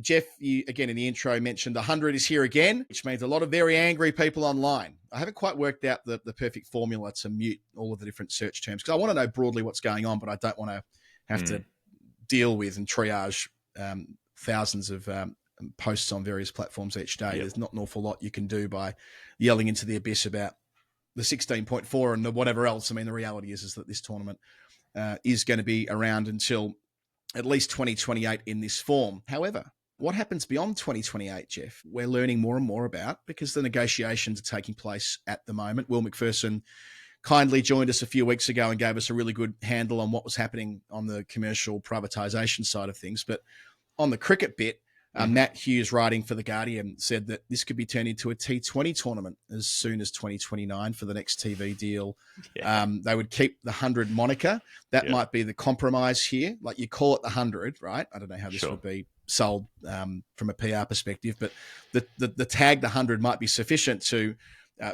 Jeff, you again in the intro mentioned 100 is here again, which means a lot of very angry people online. I haven't quite worked out the perfect formula to mute all of the different search terms because I want to know broadly what's going on, but I don't want to have to deal with and triage thousands of posts on various platforms each day. Yep. There's not an awful lot you can do by yelling into the abyss about the 16.4 and the whatever else. I mean, the reality is that this tournament is going to be around until at least 2028 in this form. However, what happens beyond 2028, Jeff, we're learning more and more about because the negotiations are taking place at the moment. Will McPherson kindly joined us a few weeks ago and gave us a really good handle on what was happening on the commercial privatisation side of things. But on the cricket bit, Matt Hughes, writing for The Guardian, said that this could be turned into a T20 tournament as soon as 2029 for the next TV deal. Yeah. They would keep the 100 moniker. That might be the compromise here. Like you call it the 100, right? I don't know how this would be sold from a PR perspective, but the tag, the 100, might be sufficient to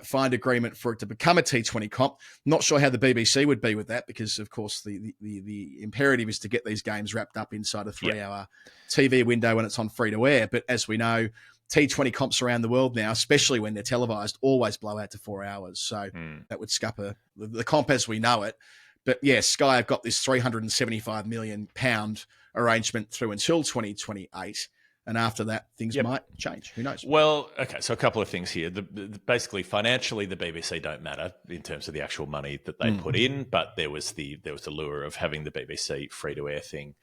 find agreement for it to become a T20 comp. Not sure how the BBC would be with that because, of course, the imperative is to get these games wrapped up inside a 3-hour TV window when it's on free-to-air. But as we know, T20 comps around the world now, especially when they're televised, always blow out to 4 hours. So that would scupper the comp as we know it. But, yeah, Sky have got this £375 million arrangement through until 2028. And after that, things might change. Who knows? Well, okay, so a couple of things here. Basically, financially, the BBC don't matter in terms of the actual money that they put in, but there was the lure of having the BBC free-to-air thing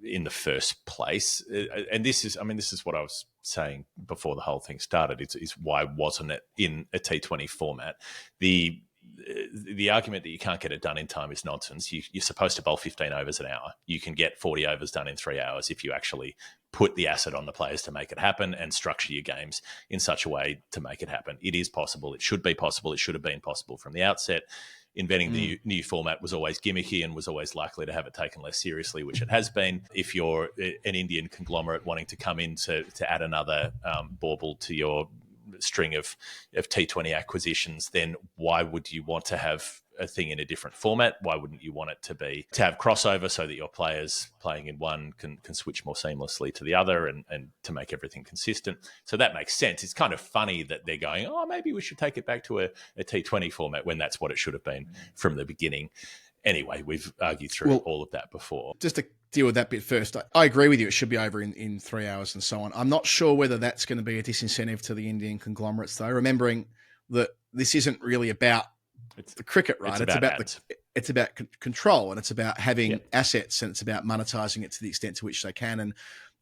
in the first place. And this is what I was saying before the whole thing started. It's why wasn't it in a T20 format? The argument that you can't get it done in time is nonsense. You're supposed to bowl 15 overs an hour. You can get 40 overs done in 3 hours if you actually put the asset on the players to make it happen and structure your games in such a way to make it happen. It is possible. It should be possible. It should have been possible from the outset. Inventing the new format was always gimmicky and was always likely to have it taken less seriously, which it has been. If you're an Indian conglomerate wanting to come in to add another bauble to your string of T20 acquisitions, then why would you want to have a thing in a different format? Why wouldn't you want it to have crossover so that your players playing in one can switch more seamlessly to the other and to make everything consistent? So that makes sense. It's kind of funny that they're going, oh, maybe we should take it back to a T20 format when that's what it should have been from the beginning. Anyway, we've argued through all of that before. Just to deal with that bit first, I agree with you. It should be over in 3 hours and so on. I'm not sure whether that's going to be a disincentive to the Indian conglomerates, though, remembering that this isn't really about the cricket, right? It's about control, and it's about having assets, and it's about monetizing it to the extent to which they can. And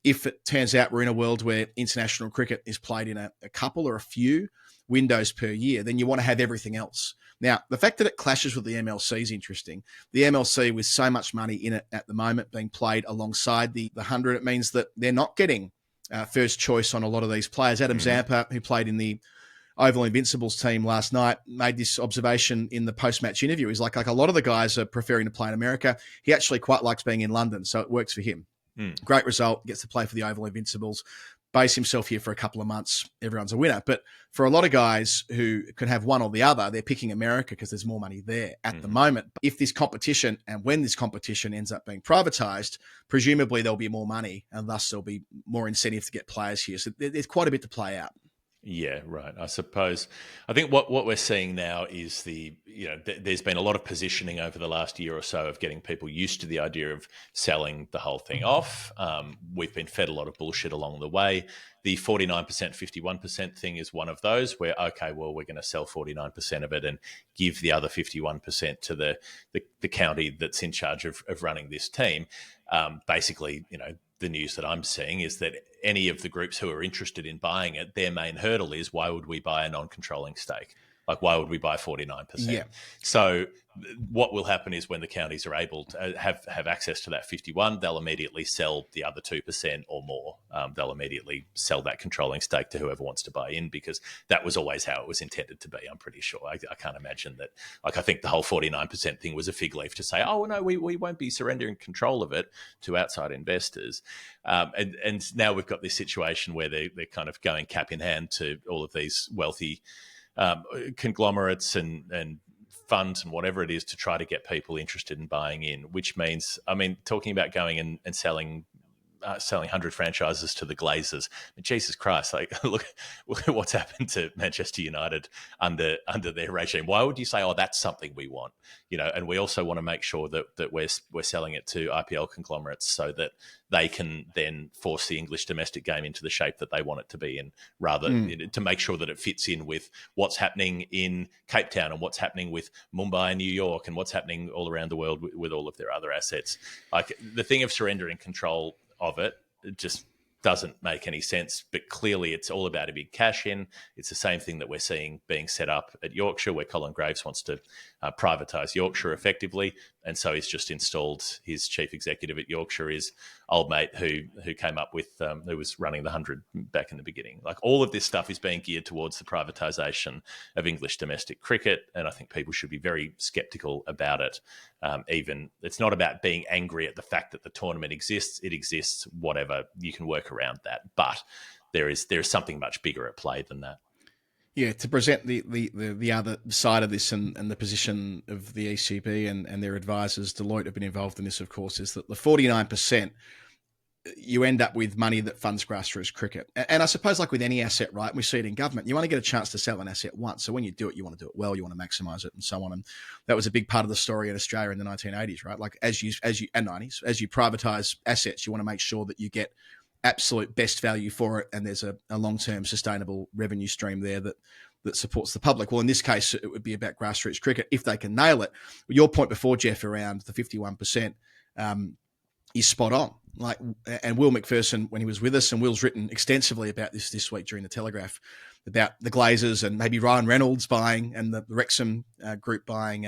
if it turns out we're in a world where international cricket is played in a couple or a few windows per year, then you want to have everything else. Now, the fact that it clashes with the MLC is interesting. The MLC, with so much money in it at the moment being played alongside the 100, it means that they're not getting first choice on a lot of these players. Adam Zampa, who played in the Oval Invincibles team last night, made this observation in the post-match interview. He's like a lot of the guys are preferring to play in America. He actually quite likes being in London, so it works for him. Great result, gets to play for the Oval Invincibles, base himself here for a couple of months. Everyone's a winner. But for a lot of guys who can have one or the other, they're picking America because there's more money there at the moment. But if this competition and when this competition ends up being privatized, presumably there'll be more money and thus there'll be more incentive to get players here. So there's quite a bit to play out. Yeah, right. I suppose. I think what we're seeing now is there's been a lot of positioning over the last year or so of getting people used to the idea of selling the whole thing off. We've been fed a lot of bullshit along the way. The 49%, 51% thing is one of those where, okay, well, we're going to sell 49% of it and give the other 51% to the county that's in charge of running this team. Basically, the news that I'm seeing is that any of the groups who are interested in buying it, their main hurdle is, why would we buy a non-controlling stake? Like, why would we buy 49%? Yeah. So what will happen is when the counties are able to have access to that 51, they'll immediately sell the other 2% or more. They'll immediately sell that controlling stake to whoever wants to buy in, because that was always how it was intended to be, I'm pretty sure. I can't imagine that. Like, I think the whole 49% thing was a fig leaf to say, oh, no, we won't be surrendering control of it to outside investors. And now we've got this situation where they're kind of going cap in hand to all of these wealthy conglomerates and funds and whatever it is to try to get people interested in buying in, which means, talking about going and selling selling 100 franchises to the Glazers. But Jesus Christ, like look at what's happened to Manchester United under their regime. Why would you say, oh, that's something we want? And we also want to make sure that we're selling it to IPL conglomerates so that they can then force the English domestic game into the shape that they want it to be in, rather to make sure that it fits in with what's happening in Cape Town and what's happening with Mumbai and New York and what's happening all around the world with all of their other assets. Like the thing of surrendering control of it just doesn't make any sense, but clearly it's all about a big cash in. It's the same thing that we're seeing being set up at Yorkshire, where Colin Graves wants to privatise Yorkshire effectively, and so he's just installed his chief executive at Yorkshire is old mate who came up with who was running the 100 back in the beginning. Like all of this stuff is being geared towards the privatisation of English domestic cricket, and I think people should be very sceptical about it. Even it's not about being angry at the fact that the tournament exists. It exists, whatever, you can work around that, but there is something much bigger at play than that. Yeah, to present the other side of this and the position of the ECB and their advisors, Deloitte have been involved in this, of course, is that the 49%, you end up with money that funds grassroots cricket. And I suppose like with any asset, right, we see it in government, you want to get a chance to sell an asset once. So when you do it, you want to do it well, you want to maximise it and so on. And that was a big part of the story in Australia in the 1980s, right? Like and 90s, as you privatise assets, you want to make sure that you get absolute best value for it, and there's a long-term sustainable revenue stream there that supports the public. Well, in this case, it would be about grassroots cricket if they can nail it. Your point before, Jeff, around the 51% is spot on. Like, and Will McPherson, when he was with us, and Will's written extensively about this week during the Telegraph about the Glazers and maybe Ryan Reynolds buying and the Wrexham group buying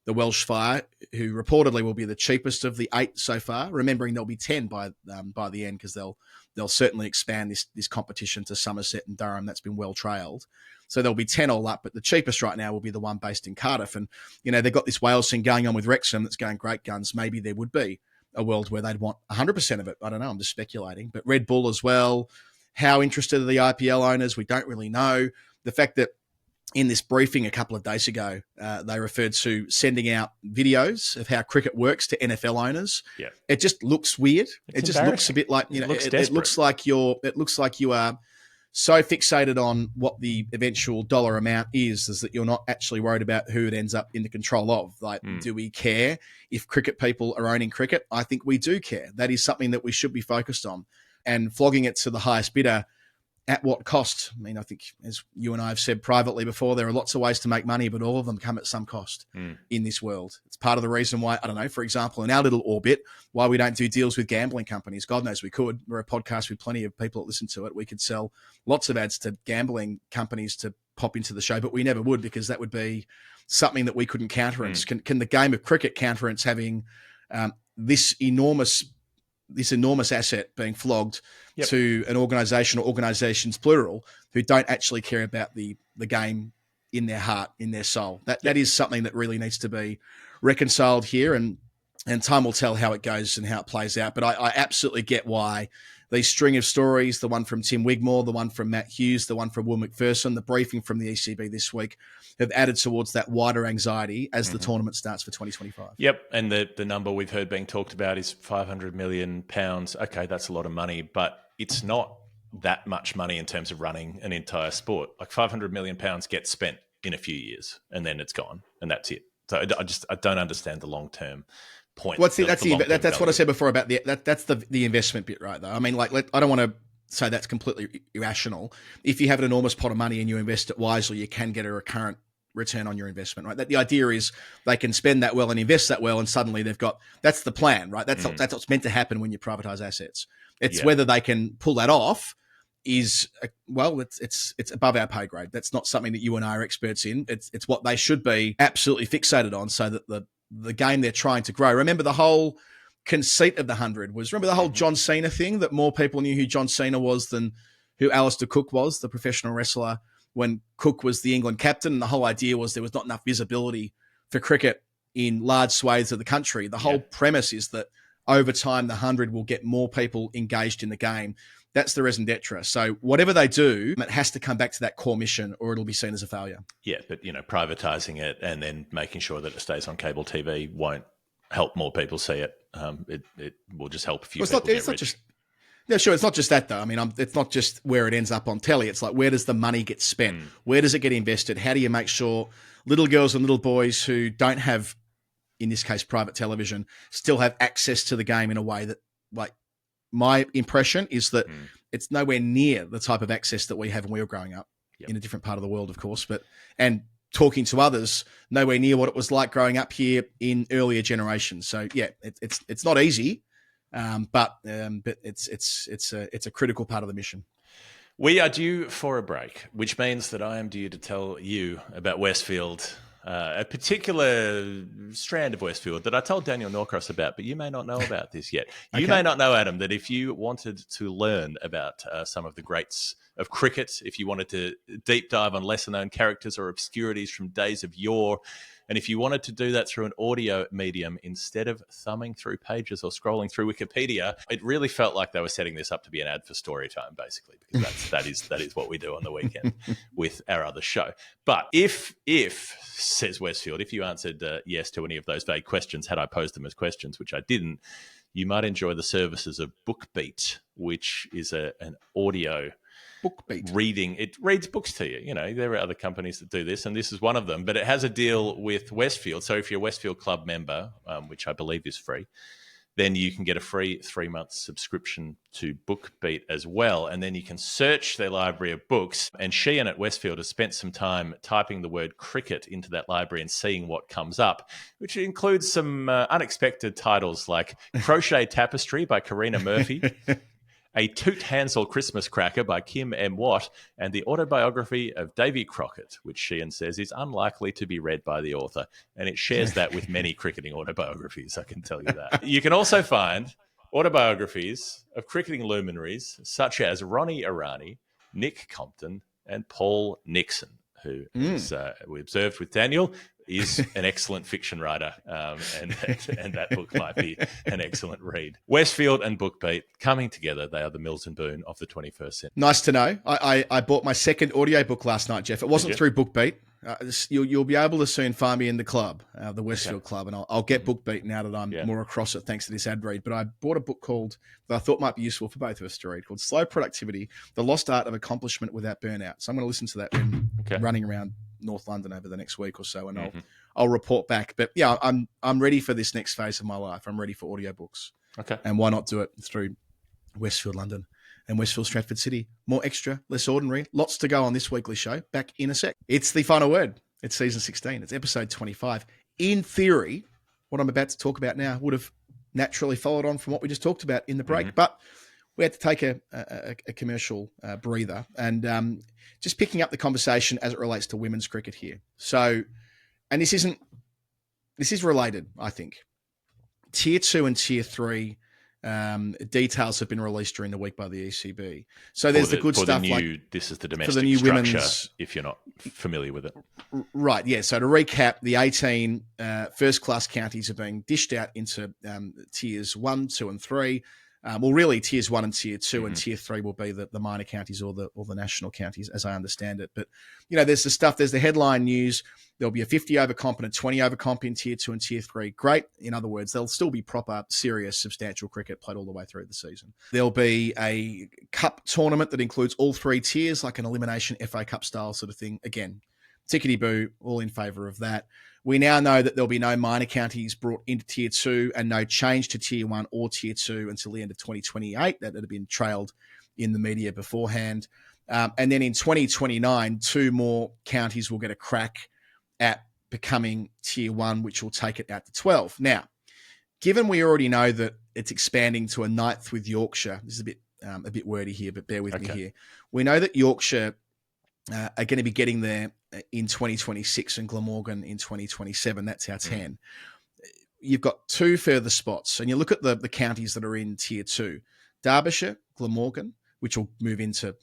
the Welsh Fire, who reportedly will be the cheapest of the 8 so far. Remembering there'll be 10 by the end, because they'll certainly expand this competition to Somerset and Durham. That's been well trailed. So there'll be 10 all up, but the cheapest right now will be the one based in Cardiff. And, they've got this Wales thing going on with Wrexham that's going great guns. Maybe there would be a world where they'd want 100% of it. I don't know. I'm just speculating. But Red Bull as well. How interested are the IPL owners? We don't really know. The fact that in this briefing a couple of days ago, they referred to sending out videos of how cricket works to NFL owners. Yeah. It just looks weird. It just looks a bit like, it looks like you are so fixated on what the eventual dollar amount is that you're not actually worried about who it ends up in the control of. Like, do we care if cricket people are owning cricket? I think we do care. That is something that we should be focused on. And flogging it to the highest bidder, at what cost? I mean, I think, as you and I have said privately before, there are lots of ways to make money, but all of them come at some cost in this world. It's part of the reason why, I don't know, for example, in our little orbit, why we don't do deals with gambling companies. God knows we could. We're a podcast with plenty of people that listen to it. We could sell lots of ads to gambling companies to pop into the show, but we never would, because that would be something that we couldn't countenance. Can the game of cricket countenance having this enormous asset being flogged to an organisation or organisations plural who don't actually care about the game in their heart, in their soul? That is something that really needs to be reconciled here, and time will tell how it goes and how it plays out. But I absolutely get why these string of stories, the one from Tim Wigmore, the one from Matt Hughes, the one from Will McPherson, the briefing from the ECB this week, have added towards that wider anxiety as the tournament starts for 2025. Yep, and the number we've heard being talked about is £500 million. Okay, that's a lot of money, but it's not that much money in terms of running an entire sport. Like £500 million gets spent in a few years, and then it's gone, and that's it. So I don't understand the long-term point. That's what I said before about that's the investment bit, right? Though, I mean, I don't want to say that's completely irrational. If you have an enormous pot of money and you invest it wisely, you can get a recurrent return on your investment, right? That the idea is they can spend that well and invest that well, and suddenly that's the plan, right? That's what's meant to happen when you privatize assets. It's whether they can pull that off is it's above our pay grade. That's not something that you and I are experts in. It's what they should be absolutely fixated on, so that the game they're trying to grow. Remember the whole conceit of the 100 was, remember the whole John Cena thing, that more people knew who John Cena was than who Alistair Cook was, the professional wrestler, when Cook was the England captain. And the whole idea was there was not enough visibility for cricket in large swathes of the country. The whole premise is that over time, the 100 will get more people engaged in the game. That's the raison d'etre. So whatever they do, it has to come back to that core mission, or it'll be seen as a failure. Yeah, but privatizing it and then making sure that it stays on cable TV won't help more people see it. It will just help a few people get rich. Yeah, sure. It's not just that, though. I mean, it's not just where it ends up on telly. It's like, where does the money get spent? Where does it get invested? How do you make sure little girls and little boys who don't have, in this case, private television, still have access to the game in a way that, like, my impression is that it's nowhere near the type of access that we have when we were growing up in a different part of the world, of course, and talking to others, nowhere near what it was like growing up here in earlier generations. So yeah, it's not easy, but it's a critical part of the mission. We are due for a break, which means that I am due to tell you about Westfield, a particular strand of Westfield that I told Daniel Norcross about, but you may not know about this yet. You may not know, Adam, that if you wanted to learn about some of the greats of cricket, if you wanted to deep dive on lesser-known characters or obscurities from days of yore, and if you wanted to do that through an audio medium instead of thumbing through pages or scrolling through Wikipedia, it really felt like they were setting this up to be an ad for Storytime, basically, because that is what we do on the weekend with our other show. But if says Westfield, if you answered yes to any of those vague questions, had I posed them as questions, which I didn't, you might enjoy the services of BookBeat, which is an audio BookBeat reading. It reads books to you. You know, there are other companies that do this, and this is one of them. But it has a deal with Westfield. So if you're a Westfield Club member, which I believe is free, then you can get a free 3-month subscription to BookBeat as well. And then you can search their library of books. And Sheehan at Westfield has spent some time typing the word cricket into that library and seeing what comes up, which includes some unexpected titles like Crochet Tapestry by Karina Murphy, A Toot Hansel Christmas Cracker by Kim M. Watt, and the autobiography of Davy Crockett, which Sheehan says is unlikely to be read by the author. And it shares that with many cricketing autobiographies, I can tell you that. You can also find autobiographies of cricketing luminaries such as Ronnie Irani, Nick Compton, and Paul Nixon, who, as we observed with Daniel, is an excellent fiction writer, and that book might be an excellent read. Westfield and BookBeat coming together. They are the Mills and Boon of the 21st century. Nice to know. I bought my second audiobook last night, Jeff. It wasn't through BookBeat. You'll be able to soon find me in the club, the Westfield Club, and I'll get BookBeat now that I'm more across it thanks to this ad read. But I bought a book that I thought might be useful for both of us to read, called Slow Productivity, The Lost Art of Accomplishment Without Burnout. So I'm going to listen to that when running around North London over the next week or so, and I'll report back. But yeah, I'm ready for this next phase of my life. I'm ready for audiobooks. Okay. And why not do it through Westfield London and Westfield Stratford City? More extra, less ordinary. Lots to go on this weekly show. Back in a sec. It's the final word. It's season 16. It's episode 25. In theory, what I'm about to talk about now would have naturally followed on from what we just talked about in the break, but we had to take a commercial breather and just picking up the conversation as it relates to women's cricket here. So, and this is related, I think. Tier 2 and Tier 3 details have been released during the week by the ECB. So there's the good stuff this is the domestic for the new structure, women's, if you're not familiar with it. Right, yeah. So to recap, the 18 first-class counties are being dished out into Tiers 1, 2 and 3. Well, really, Tiers 1 and Tier 2 and Tier 3 will be the minor counties or the national counties, as I understand it. But, you know, there's the headline news. There'll be a 50 over comp and a 20 over comp in Tier 2 and Tier 3. Great. In other words, there'll still be proper, serious, substantial cricket played all the way through the season. There'll be a cup tournament that includes all 3 tiers, like an elimination FA Cup style sort of thing. Again, tickety-boo, all in favour of that. We now know that there'll be no minor counties brought into Tier 2 and no change to Tier 1 or Tier 2 until the end of 2028. That had been trailed in the media beforehand. And then in 2029, 2 more counties will get a crack at becoming Tier 1, which will take it out to 12. Now, given we already know that it's expanding to a 9th with Yorkshire, this is a bit wordy here, but bear with me here. We know that Yorkshire are going to be getting there in 2026 and Glamorgan in 2027. That's our 10. You've got 2 further spots. And you look at the counties that are in Tier 2. Derbyshire, Glamorgan, which will move into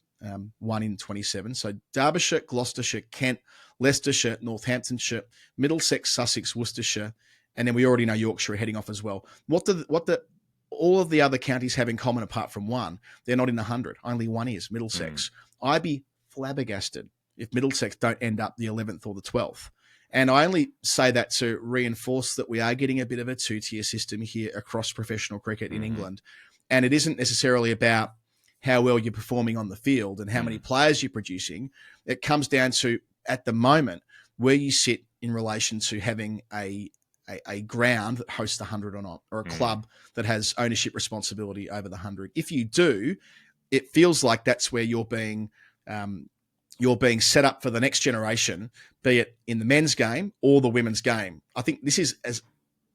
1 in 27. So Derbyshire, Gloucestershire, Kent, Leicestershire, Northamptonshire, Middlesex, Sussex, Worcestershire, and then we already know Yorkshire are heading off as well. What all of the other counties have in common apart from one? They're not in the 100. Only one is, Middlesex. I'd be flabbergasted if Middlesex don't end up the 11th or the 12th. And I only say that to reinforce that we are getting a bit of a 2-tier system here across professional cricket in England. And it isn't necessarily about how well you're performing on the field and how many players you're producing. It comes down to, at the moment, where you sit in relation to having a ground that hosts the 100 or not, or a club that has ownership responsibility over the 100. If you do, it feels like that's where you're being set up for the next generation, be it in the men's game or the women's game. I think this is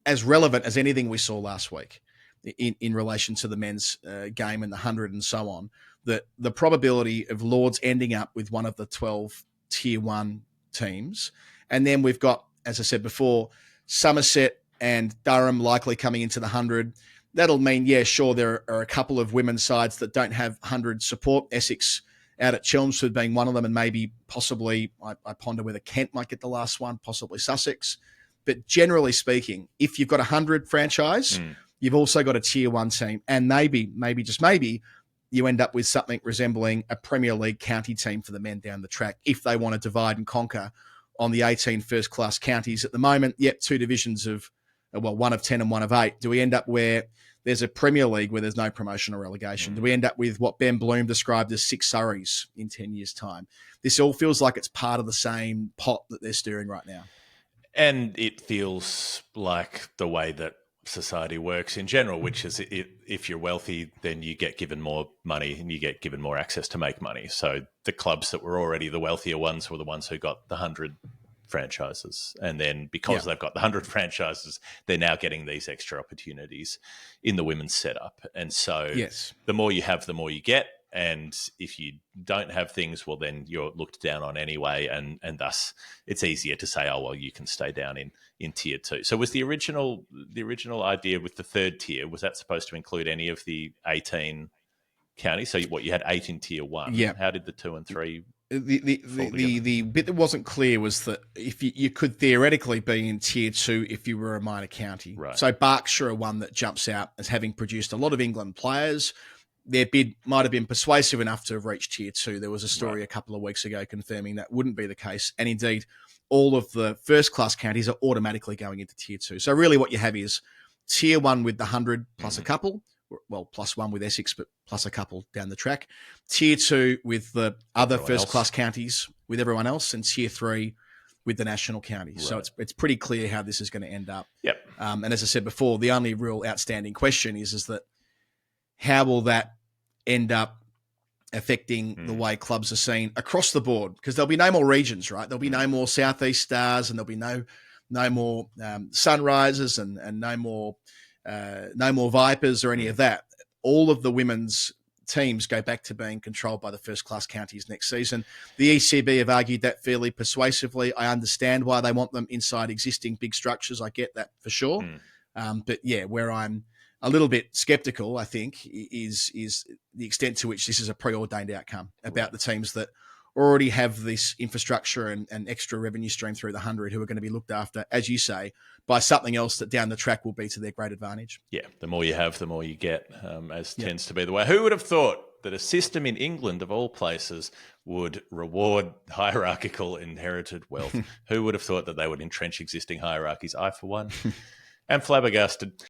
as relevant as anything we saw last week in relation to the men's game and the 100 and so on, that the probability of Lords ending up with one of the 12 tier 1 teams. And then we've got, as I said before, Somerset and Durham likely coming into the 100. That'll mean, yeah, sure, there are a couple of women's sides that don't have 100 support. Essex out at Chelmsford being one of them, and maybe possibly, I ponder whether Kent might get the last one, possibly Sussex. But generally speaking, if you've got a 100 franchise, you've also got a tier 1 team, and maybe, just maybe, you end up with something resembling a Premier League county team for the men down the track if they want to divide and conquer on the 18 first-class counties. At the moment, yep, 2 divisions of, well, 1 of 10 and 1 of 8. Do we end up where there's a Premier League where there's no promotion or relegation? Do we end up with what Ben Bloom described as 6 Surreys in 10 years' time? This all feels like it's part of the same pot that they're stirring right now. And it feels like the way that society works in general, which is if you're wealthy, then you get given more money and you get given more access to make money. So the clubs that were already the wealthier ones were the ones who got the 100 franchises. And then because they've got the 100 franchises, they're now getting these extra opportunities in the women's setup. And so the more you have, the more you get. And if you don't have things, well, then you're looked down on anyway. And thus it's easier to say, oh, well, you can stay down in tier 2. So was the original idea with the third tier, was that supposed to include any of the 18 counties? So what, you had 8 in tier 1. Yeah. How did the 2 and 3 the bit that wasn't clear was that if you could theoretically be in tier 2 if you were a minor county. Right. So Berkshire are one that jumps out as having produced a lot of England players. Their bid might have been persuasive enough to have reached tier 2. There was a story a couple of weeks ago confirming that wouldn't be the case. And indeed, all of the first-class counties are automatically going into tier 2. So really what you have is tier 1 with the 100 plus a couple, well, plus 1 with Essex, but plus a couple down the track. Tier 2 with the other first-class counties with everyone else, and tier 3 with the national counties. Right. So it's pretty clear how this is going to end up. Yep. And as I said before, the only real outstanding question is that how will that end up affecting the way clubs are seen across the board? Because there'll be no more regions, right? There'll be no more Southeast Stars, and there'll be no more Sunrisers and no more Vipers or any of that. All of the women's teams go back to being controlled by the first-class counties next season. The ECB have argued that fairly persuasively. I understand why they want them inside existing big structures. I get that for sure. But yeah, where I'm a little bit skeptical, I think, is the extent to which this is a preordained outcome about the teams that already have this infrastructure and extra revenue stream through the 100 who are going to be looked after, as you say, by something else that down the track will be to their great advantage. Yeah, the more you have, the more you get, as tends to be the way. Who would have thought that a system in England, of all places, would reward hierarchical inherited wealth? Who would have thought that they would entrench existing hierarchies? I, for one, am flabbergasted.